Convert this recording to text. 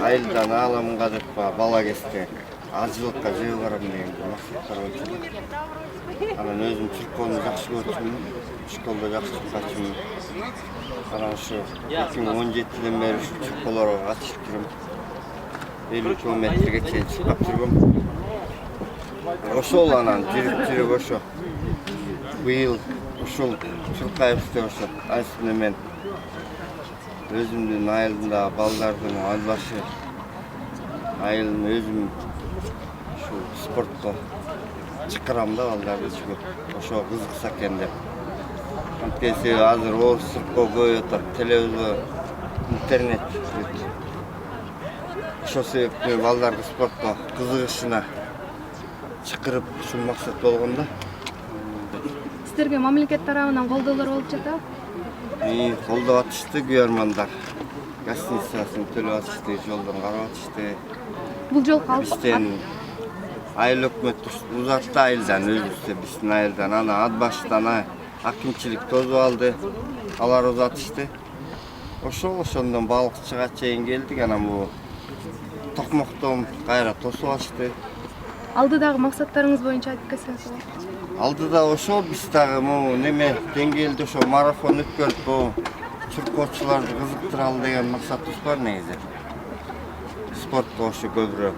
Айылдан аламынға деп бала кезде азшылыққа жөө барам деген мақсаттар болчу. Анан өзүм чуркоону жакшы көрчүмүн, школда жакшы чуркачумун. Анан ушу 2017-ден бери ушу чуркоолорго катышып жүрөм. 50 километрге чейин чуркап жүргөм. Ошол анан жүрүп ошо. Быйыл ушул чуркайбыз деп ошо айсыны мен өзүмдүн айылымда балдардын айлашы айылын өзүм ушу спортко чакырам да балдарды чыгып ошо кызыкса экен деп. Анткени азыр орус циркоо көп атат, телевизор, интернет. Ошол себептен балдарды спортко кызыгышына чакырып ушул максат болгон да. Сиздерге мамлекет тарабынан колдоолор болуп жатабы? Колдоп атышты күйөрмандар. Гостиницасын төлөп атышты, жолдон карап атышты. Бул жолку Бизден айыл өкмөт узатты айылдан, өзүбүздө биздин айылдан. Ана ат баштан акимчилик тосуп алды, алар узатышты. Ошондон балыкчыга чейин келдик, анан бул токмоктон кайра тосуп алышты. Алдыдагы максаттарыңыз боюнча айтып кетсеңиз болот. Алдыда ошол биз дагы неме деңгээлде ошо марафон өткөрүп, чуркоочуларды кызыктыралы деген максатыбыз бар негизи. Спортко ошо көбүрөөк